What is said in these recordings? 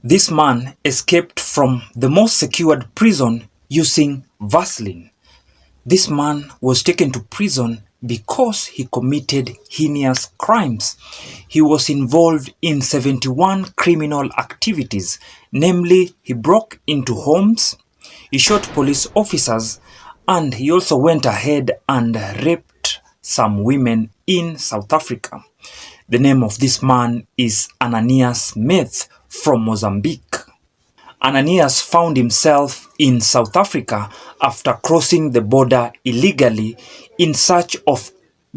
This man escaped from the most secured prison using Vaseline. This man was taken to prison because he committed heinous crimes. He was involved in 71 criminal activities, namely he broke into homes, he shot police officers, and he also went ahead and raped some women in South Africa. The name of this man is Ananias MATHE from Mozambique. Ananias found himself in South Africa after crossing the border illegally in search of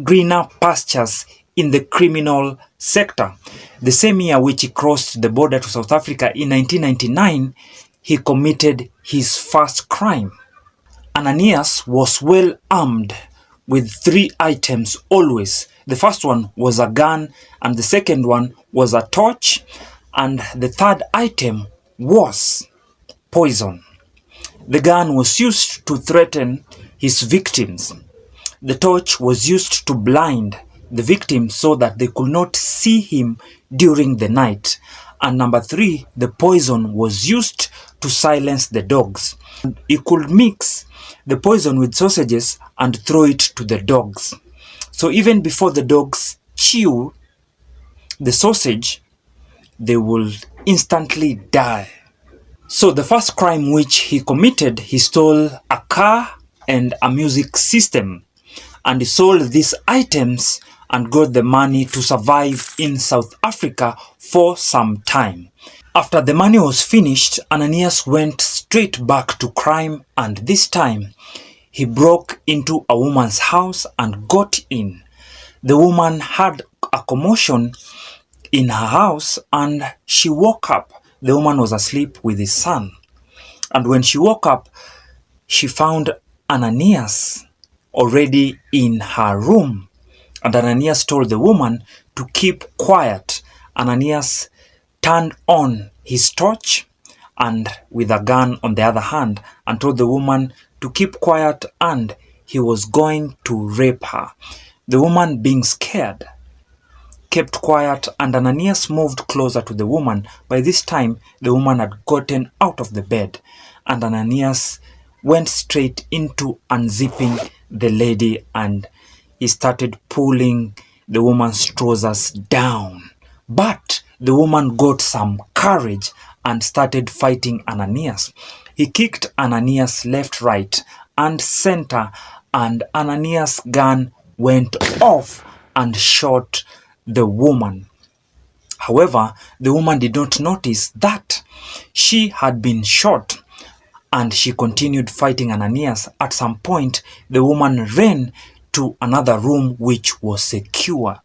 greener pastures in the criminal sector. The same year which he crossed the border to South Africa in 1999, he committed his first crime. Ananias was well armed with 3 items always. The first one was a gun, and the second one was a torch, and the third item was poison. The gun was used to threaten his victims. The torch was used to blind the victims so that they could not see him during the night. And number 3, the poison was used to silence the dogs. He could mix the poison with sausages and throw it to the dogs. So even before the dogs chew the sausage, they will instantly die. So the first crime which he committed, he stole a car and a music system, and he sold these items and got the money to survive in South Africa for some time. After the money was finished, Ananias went straight back to crime, and this time he broke into a woman's house and got in. The woman had a commotion in her house and she woke up. The woman was asleep with his son. And when she woke up, she found Ananias already in her room. And Ananias told the woman to keep quiet. Ananias turned on his torch and with a gun on the other hand and told the woman to keep quiet, and he was going to rape her. The woman, being scared, kept quiet, and Ananias moved closer to the woman. By this time, the woman had gotten out of the bed, and Ananias went straight into unzipping the lady, and he started pulling the woman's trousers down. But the woman got some courage and started fighting Ananias. He kicked Ananias left, right, and center, and Ananias' gun went off and shot the woman. However, the woman did not notice that she had been shot, and she continued fighting Ananias. At some point, the woman ran to another room which was secure,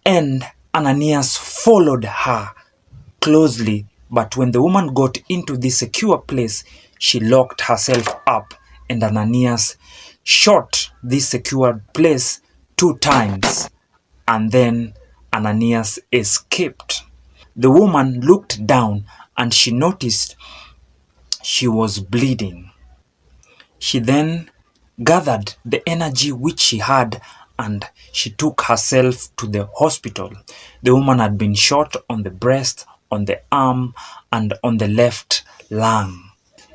and Ananias followed her closely. But when the woman got into this secure place, she locked herself up, and Ananias shot this secured place 2 times, and then Ananias escaped. The woman looked down and she noticed she was bleeding. She then gathered the energy which she had and she took herself to the hospital. The woman had been shot on the breast, on the arm, and on the left lung.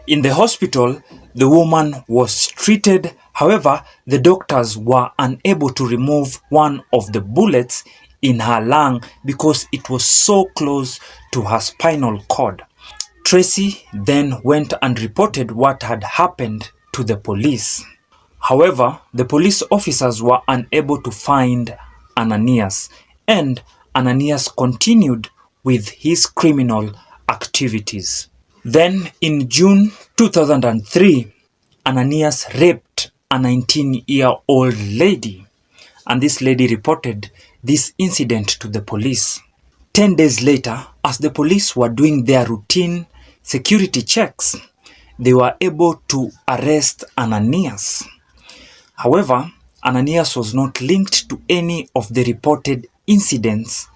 In the hospital, the woman was treated. However, the doctors were unable to remove one of the bullets in her lung because it was so close to her spinal cord. Tracy then went and reported what had happened to the police. However, the police officers were unable to find Ananias, and Ananias continued with his criminal activities. Then in June 2003, Ananias raped a 19-year-old lady, and this lady reported this incident to the police. 10 days later, as the police were doing their routine security checks, they were able to arrest Ananias. However, Ananias was not linked to any of the reported incidents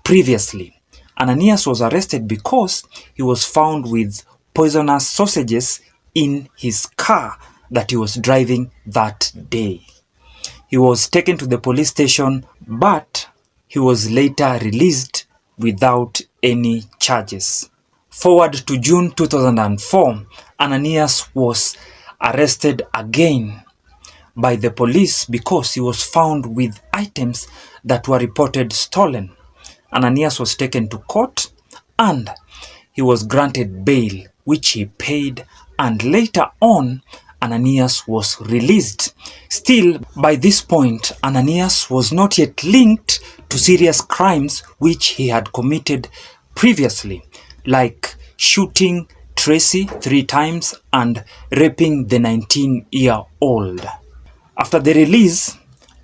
previously. Ananias was arrested because he was found with poisonous sausages in his car that he was driving that day. He was taken to the police station, but he was later released without any charges. Forward to June 2004, Ananias was arrested again by the police because he was found with items that were reported stolen. Ananias was taken to court and he was granted bail, which he paid, and later on, Ananias was released. Still, by this point, Ananias was not yet linked to serious crimes which he had committed previously, like shooting Tracy 3 times and raping the 19-year-old. After the release,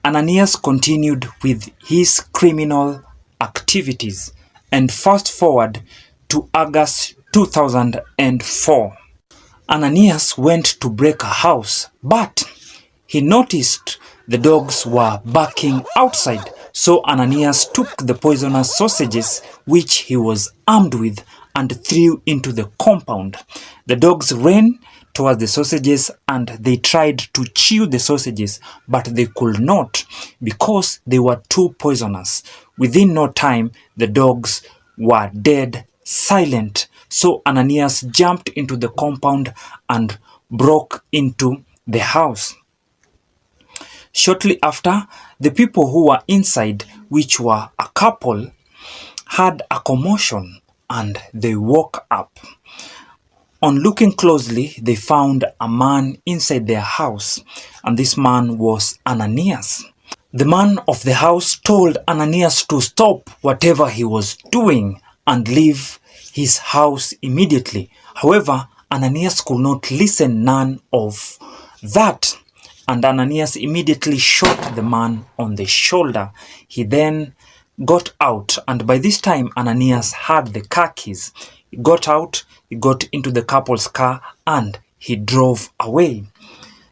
Ananias continued with his criminal activities, and fast forward to August 2004. Ananias went to break a house, but he noticed the dogs were barking outside, so Ananias took the poisonous sausages which he was armed with and threw into the compound. The dogs ran towards the sausages and they tried to chew the sausages, but they could not because they were too poisonous. Within no time, the dogs were dead, silent. So Ananias jumped into the compound and broke into the house. Shortly after, the people who were inside, which were a couple, heard a commotion and they woke up. On looking closely, they found a man inside their house, and this man was Ananias. The man of the house told Ananias to stop whatever he was doing and leave his house immediately. However, Ananias could not listen none of that, and Ananias immediately shot the man on the shoulder. He then got out, and by this time Ananias had the car keys. He got out, he got into the couple's car, and he drove away.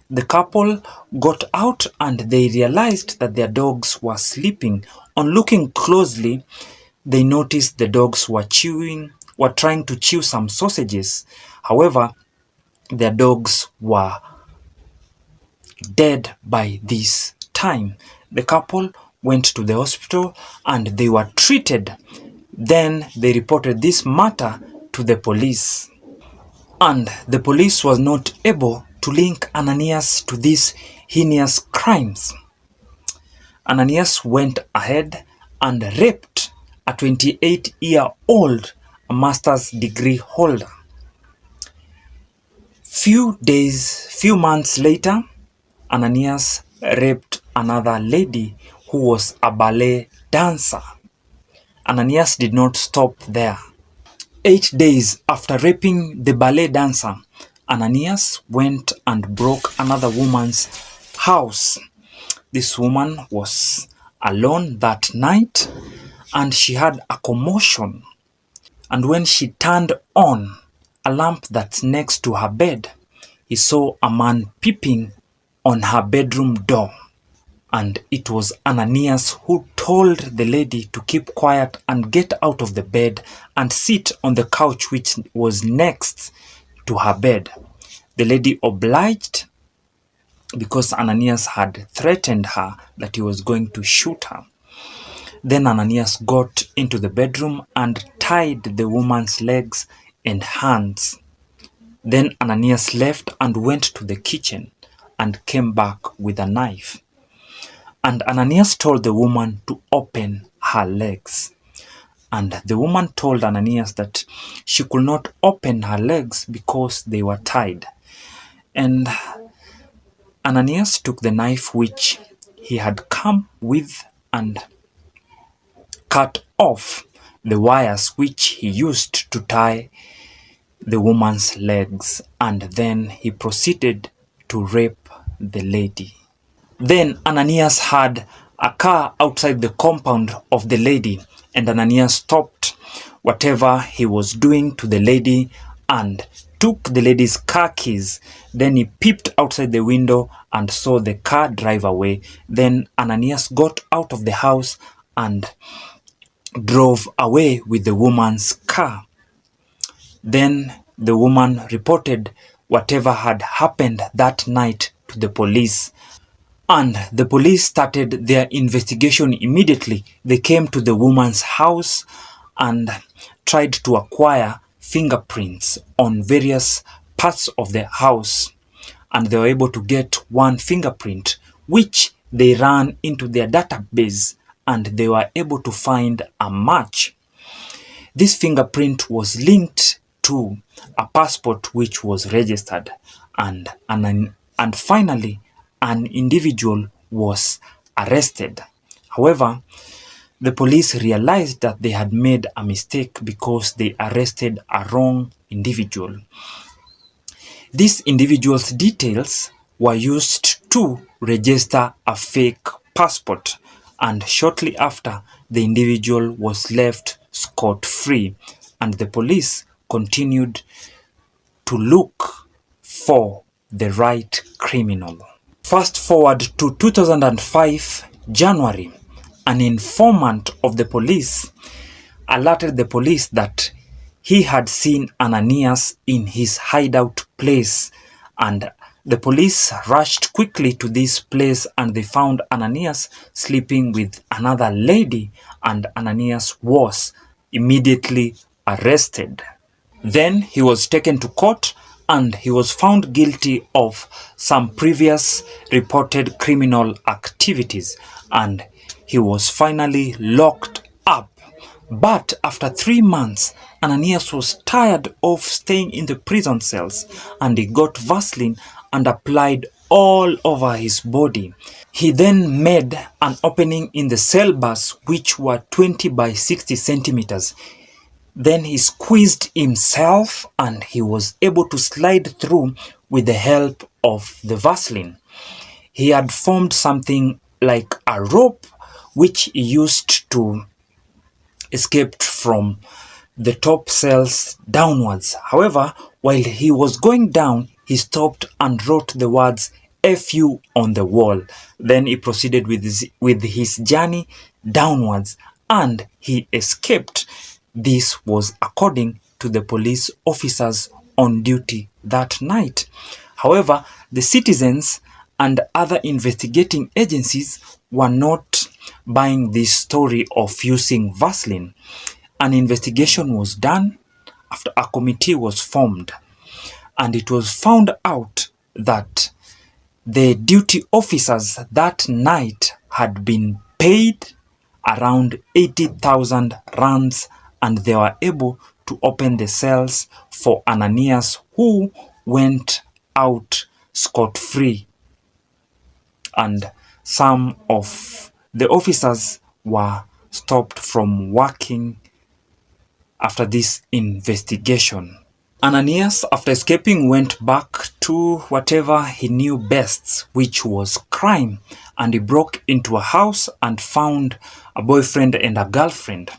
The couple got out and they realized that their dogs were sleeping. On looking closely, they noticed the dogs were trying to chew some sausages. However, their dogs were dead by this time. The couple went to the hospital and they were treated. Then they reported this matter to the police. And the police was not able to link Ananias to these heinous crimes. Ananias went ahead and raped a 28-year-old, a master's degree holder. Few months later, Ananias raped another lady who was a ballet dancer. Ananias did not stop there. 8 days after raping the ballet dancer, Ananias went and broke another woman's house. This woman was alone that night and she had a commotion. And when she turned on a lamp that's next to her bed, he saw a man peeping on her bedroom door. And it was Ananias who told the lady to keep quiet and get out of the bed and sit on the couch which was next to her bed. The lady obliged because Ananias had threatened her that he was going to shoot her. Then Ananias got into the bedroom and tied the woman's legs and hands. Then Ananias left and went to the kitchen and came back with a knife. And Ananias told the woman to open her legs. And the woman told Ananias that she could not open her legs because they were tied. And Ananias took the knife which he had come with and cut off the wires which he used to tie the woman's legs, and then he proceeded to rape the lady. Then Ananias had a car outside the compound of the lady, and Ananias stopped whatever he was doing to the lady and took the lady's car keys. Then he peeped outside the window and saw the car drive away. Then Ananias got out of the house and drove away with the woman's car. Then the woman reported whatever had happened that night to the police. And the police started their investigation immediately. They came to the woman's house and tried to acquire fingerprints on various parts of the house, and they were able to get one fingerprint which they ran into their database, and they were able to find a match. This fingerprint was linked to a passport which was registered, and finally an individual was arrested. However, the police realized that they had made a mistake because they arrested a wrong individual. These individual's details were used to register a fake passport, and shortly after, the individual was left scot-free, and the police continued to look for the right criminal. Fast forward to 2005 January, an informant of the police alerted the police that he had seen Ananias in his hideout place, and the police rushed quickly to this place and they found Ananias sleeping with another lady, and Ananias was immediately arrested. Then he was taken to court and he was found guilty of some previous reported criminal activities, and he was finally locked up. But after 3 months, Ananias was tired of staying in the prison cells, and he got Vaseline and applied all over his body. He then made an opening in the cell bars which were 20 by 60 centimeters. Then he squeezed himself and he was able to slide through with the help of the Vaseline. He had formed something like a rope which he used to escape from the top cells downwards. However, while he was going down, he stopped and wrote the words "FU" on the wall. Then he proceeded with his journey downwards and he escaped. This was according to the police officers on duty that night. However, the citizens and other investigating agencies were not buying this story of using Vaseline. An investigation was done after a committee was formed, and it was found out that the duty officers that night had been paid around 80,000 rands, and they were able to open the cells for Ananias, who went out scot-free. And some of the officers were stopped from working after this investigation. Ananias, after escaping, went back to whatever he knew best, which was crime, and he broke into a house and found a boyfriend and a girlfriend.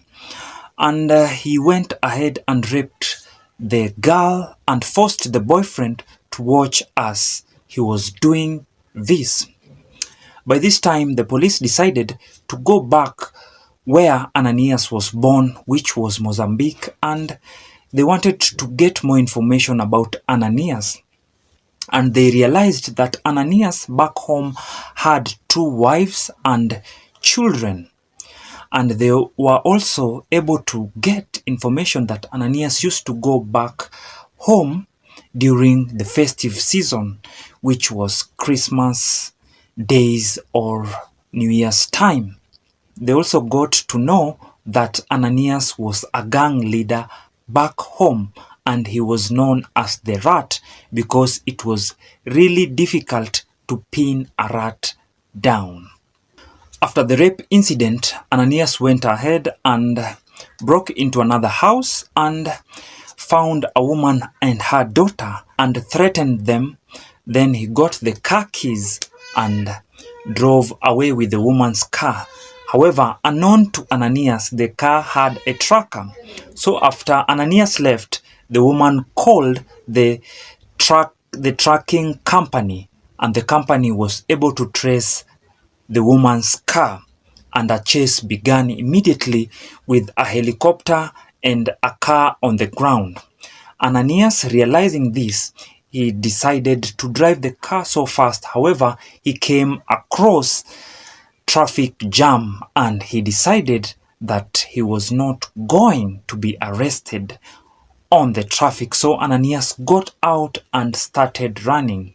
And he went ahead and raped the girl and forced the boyfriend to watch as he was doing this. By this time, the police decided to go back where Ananias was born, which was Mozambique, and they wanted to get more information about Ananias. And they realized that Ananias back home had 2 wives and children. And they were also able to get information that Ananias used to go back home during the festive season, which was Christmas days or New Year's time. They also got to know that Ananias was a gang leader back home, and he was known as the rat because it was really difficult to pin a rat down. After the rape incident, Ananias went ahead and broke into another house and found a woman and her daughter and threatened them. Then he got the car keys and drove away with the woman's car. However, unknown to Ananias, the car had a tracker. So after Ananias left, the woman called the tracking company, and the company was able to trace the woman's car, and a chase began immediately with a helicopter and a car on the ground. Ananias, realizing this, he decided to drive the car so fast. However, he came across traffic jam and he decided that he was not going to be arrested on the traffic. So Ananias got out and started running.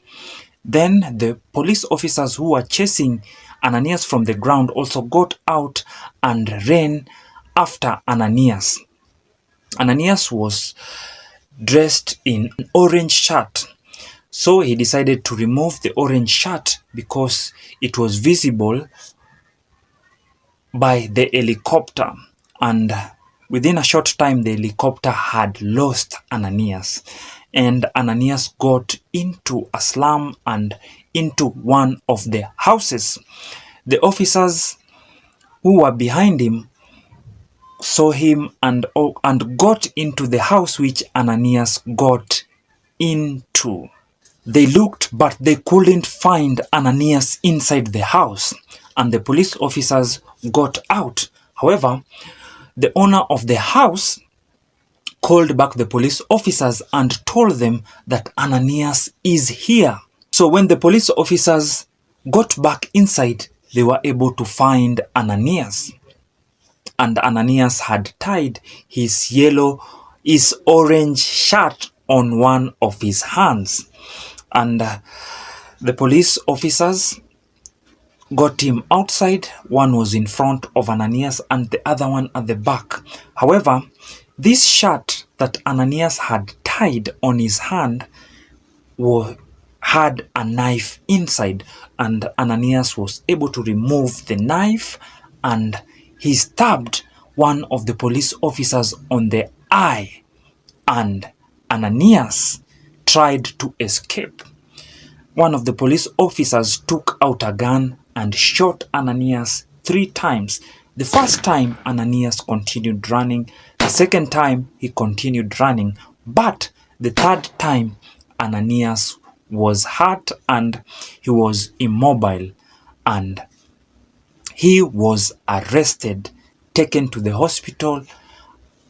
Then the police officers who were chasing Ananias from the ground also got out and ran after Ananias. Ananias was dressed in an orange shirt. So he decided to remove the orange shirt because it was visible by the helicopter, and within a short time the helicopter had lost Ananias, and Ananias got into a slum and into one of the houses. The officers who were behind him saw him and got into the house which Ananias got into. They looked, but they couldn't find Ananias inside the house, and the police officers got out. However, the owner of the house called back the police officers and told them that Ananias is here. So when the police officers got back inside, they were able to find Ananias. And Ananias had tied his orange shirt on one of his hands. And the police officers got him outside. One was in front of Ananias and the other one at the back. However, this shirt that Ananias had tied on his hand had a knife inside, and Ananias was able to remove the knife, and he stabbed one of the police officers on the eye, and Ananias tried to escape. One of the police officers took out a gun and shot Ananias 3 times. The first time, Ananias continued running. The second time, he continued running. But the third time, Ananias was hurt and he was immobile. And he was arrested, taken to the hospital.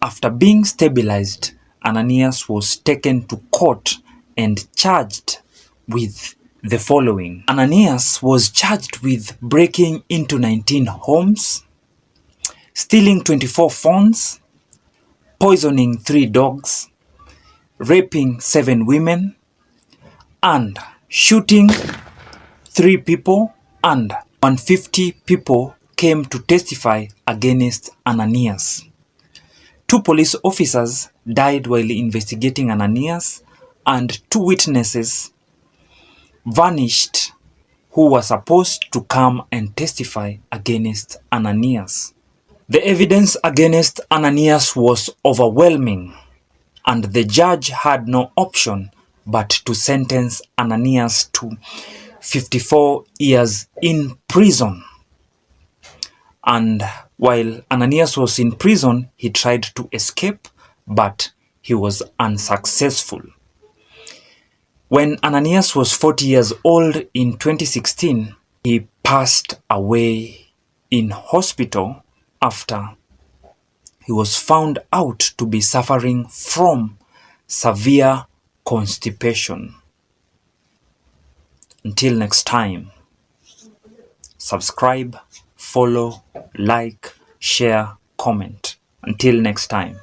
After being stabilized, Ananias was taken to court and charged with the following. Ananias was charged with breaking into 19 homes, stealing 24 phones, poisoning 3 dogs, raping 7 women, and shooting 3 people, and 150 people came to testify against Ananias. 2 police officers died while investigating Ananias, and 2 witnesses vanished who were supposed to come and testify against Ananias. The evidence against Ananias was overwhelming, and the judge had no option but to sentence Ananias to 54 years in prison. And while Ananias was in prison, he tried to escape, but he was unsuccessful. When Ananias was 40 years old in 2016, he passed away in hospital after he was found out to be suffering from severe constipation. Until next time, subscribe, follow, like, share, comment. Until next time.